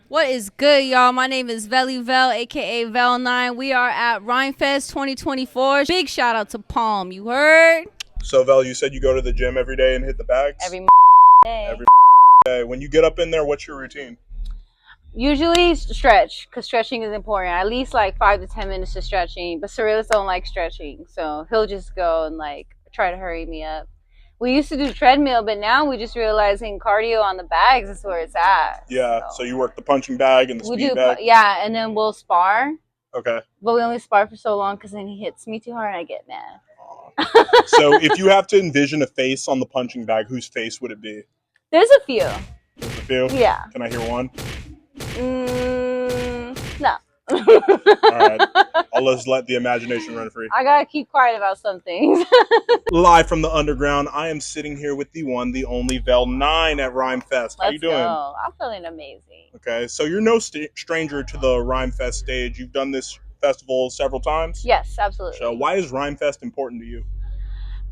What is good, y'all? My name is Vel, aka Vel Nine. We are at Rhymefest 2024. Big shout out to Palm. You heard? So, Vel, you said you go to the gym every day and hit the bags? Every day. Every day. When you get up in there, what's your routine? Usually stretch, because stretching is important. At least like 5 to 10 minutes of stretching. But Cyrilus don't like stretching, so he'll just go and like try to hurry me up. We used to do treadmill, but now we just realizing cardio on the bags is where it's at. Yeah, so you work the punching bag and the speed bag? Yeah, and then we'll spar. Okay. But we only spar for so long because then he hits me too hard and I get mad. So if you have to envision a face on the punching bag, whose face would it be? There's a few. There's a few? Yeah. Can I hear one? No. All right. I'll just let the imagination run free. I gotta keep quiet about some things. Live from the underground, I am sitting here with the one, the only Vel Nine at Rhymefest. How you doing? Go. I'm feeling amazing. Okay, so you're no stranger to the Rhymefest stage. You've done this festival several times? Yes, absolutely. So why is Rhymefest important to you?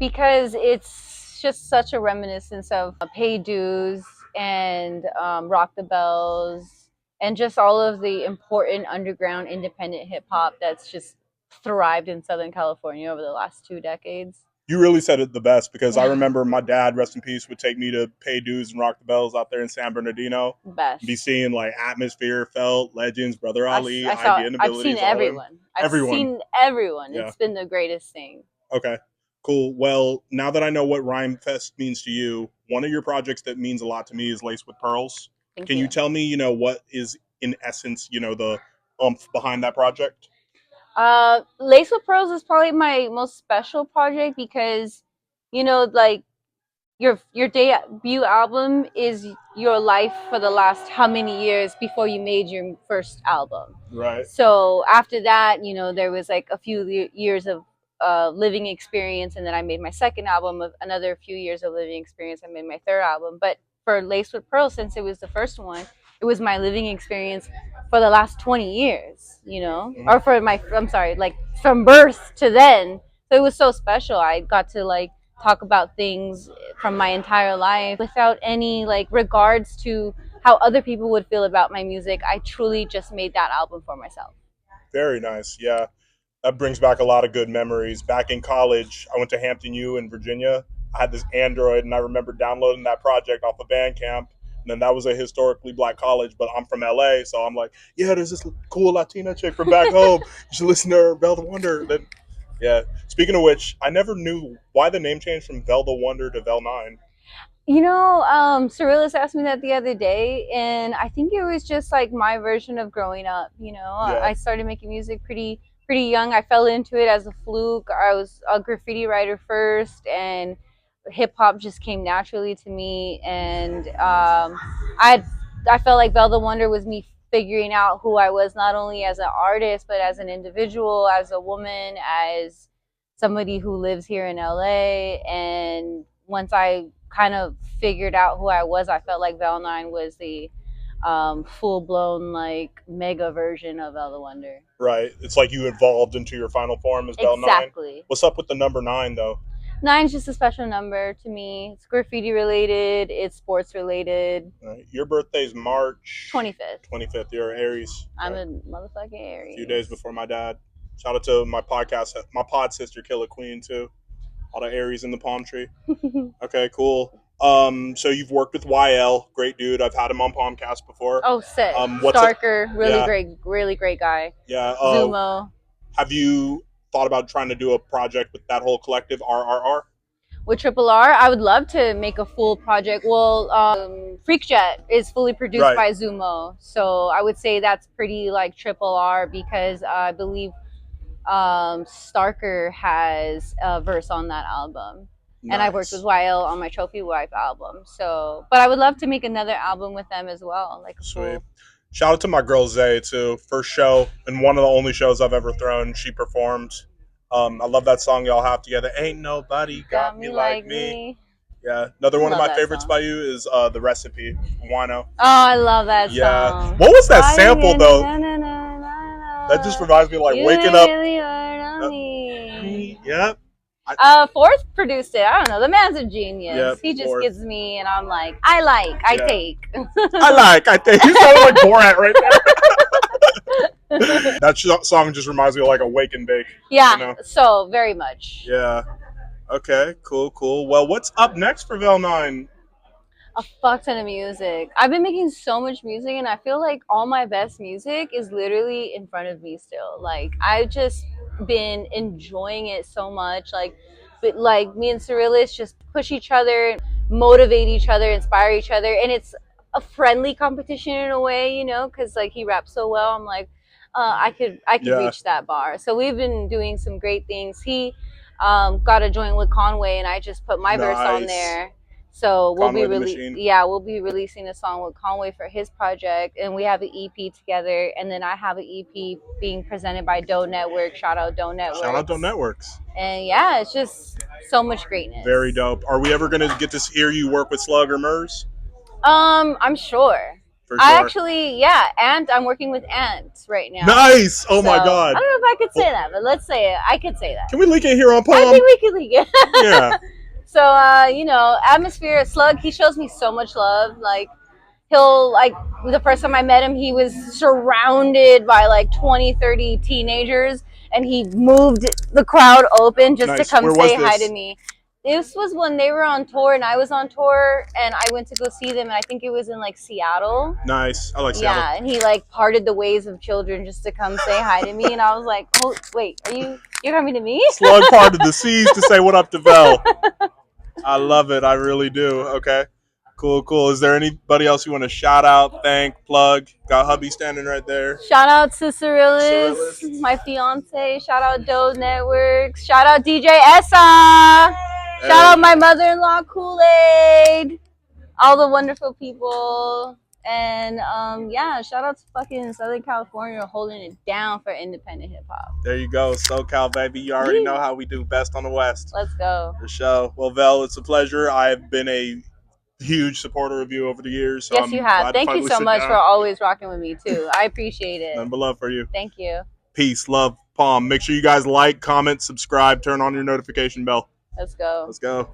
Because it's just such a reminiscence of Pay Dues and Rock the Bells and just all of the important underground independent hip hop that's just thrived in Southern California over the last 2 decades. You really said it the best, because I remember my dad, rest in peace, would take me to Pay Dues and Rock the Bells out there in San Bernardino. Best. Be seeing like Atmosphere, Felt, Legends, Brother Ali, Idea and Abilities. I've seen everyone. I've seen everyone. Yeah. It's been the greatest thing. Okay, cool. Well, now that I know what Rhymefest means to you, one of your projects that means a lot to me is Laced with Pearls. Can you tell me, what is in essence, the oomph behind that project? Lace with Pearls is probably my most special project because, like your debut album is your life for the last how many years before you made your first album. Right. So after that, there was like a few years of living experience, and then I made my second album. Of another few years of living experience, I made my third album. But for Lace with Pearls, since it was the first one, it was my living experience for the last 20 years, or for like from birth to then. So it was so special. I got to like talk about things from my entire life without any like regards to how other people would feel about my music. I truly just made that album for myself. Very nice. Yeah. That brings back a lot of good memories. Back in college, I went to Hampton U in Virginia. I had this Android, and I remember downloading that project off of Bandcamp. And then that was a historically black college, but I'm from LA, so I'm like, yeah, there's this cool Latina chick from back home. You should listen to her, Vel the Wonder. Then, yeah. Speaking of which, I never knew why the name changed from Vel the Wonder to Vel Nine. Cyrilus asked me that the other day, and I think it was just like my version of growing up. Yeah. I started making music pretty young. I fell into it as a fluke. I was a graffiti writer first, and hip hop just came naturally to me. And I felt like Vel the Wonder was me figuring out who I was, not only as an artist, but as an individual, as a woman, as somebody who lives here in LA. And once I kind of figured out who I was, I felt like Vel Nine was the full-blown like mega version of Vel the Wonder. Right. It's like you evolved into your final form as Vel Nine. Exactly. What's up with the number 9 though? 9's just a special number to me. It's graffiti related. It's sports related. Right. Your birthday's March 25th. 25th. You're Aries. I'm a motherfucking Aries. A few days before my dad. Shout out to my pod sister Killer Queen too. All the Aries in the palm tree. Okay, cool. So you've worked with YL, great dude. I've had him on Palmcast before. Oh, sick. Starker, really great guy. Yeah. Zumo. Have you thought about trying to do a project with that whole collective, RRR? With Triple R, I would love to make a full project. Well, Freak Jet is fully produced by Zumo, so I would say that's pretty like Triple R, because I believe Starker has a verse on that album. Nice. And I worked with YL on my Trophy Wife album. So, but I would love to make another album with them as well. Like sweet. Shout out to my girl Zay too. First show and one of the only shows I've ever thrown. She performed. I love that song y'all have together. Ain't nobody got me like me. Yeah. Another one of my favorites by you is The Recipe, Wino. Oh, I love that song. Yeah. What was that sample though? That just reminds me of like waking up. Really hurt on me. Yep. Fourth produced it. I don't know. The man's a genius. Yep, He just Fourth. gives me, and I'm like, I Yeah. take. I think you sound like Borat right there. That song just reminds me of like a wake and bake. Yeah, You know? so very much. Yeah. Okay, cool. Well, what's up next for Vel Nine? A fuck ton of music. I've been making so much music, and I feel like all my best music is literally in front of me still. Like I've just been enjoying it so much. But like me and Cyrillis just push each other, motivate each other, inspire each other, and it's a friendly competition in a way, because like he raps so well. I'm like, I could Yeah. reach that bar. So we've been doing some great things. He got a joint with Conway, and I just put my verse on Nice. there. So Conway the Machine. we'll be releasing a song with Conway for his project, and we have an EP together. And then I have an EP being presented by Doe Network. Shout out Doe Networks. Shout out to Networks. And yeah, it's just so much greatness. Very dope. Are we ever gonna get to hear you work with Slug or Murs? I'm sure. For sure. I actually, and I'm working with Ant right now. Nice. Oh my God. I don't know if I could say that, but let's say it. I could say that. Can we leak it here on Palm? I think we could leak it. Yeah. So, Atmosphere Slug, he shows me so much love. Like, the first time I met him, he was surrounded by like 20, 30 teenagers, and he moved the crowd open just Nice. to come Where say was hi this? to me. This was when they were on tour and I was on tour, and I went to go see them, and I think it was in like Seattle. Nice. I like Seattle. Yeah, and he like parted the ways of children just to come say hi to me, and I was like, "Oh, wait, you're coming to me?" Slug parted the seas to say what up to Vel. I love it. I really do. Okay. Cool. Is there anybody else you want to shout out, thank, plug? Got hubby standing right there. Shout out to Cyrillis, Cyrillis. my fiance. Shout out Doe Networks. Shout out DJ Essa. Hey. Shout out my mother-in-law Kool-Aid. All the wonderful people. And shout out to fucking Southern California holding it down for independent hip hop. There you go, SoCal baby. You already know how we do best on the West. Let's go. The show. Well, Vel, it's a pleasure. I've been a huge supporter of you over the years. So Yes, you have. Thank you so much for always rocking with me too. I appreciate it. Nothing but love for you. Thank you. Peace, love, Palm. Make sure you guys like, comment, subscribe, turn on your notification bell. Let's go. Let's go.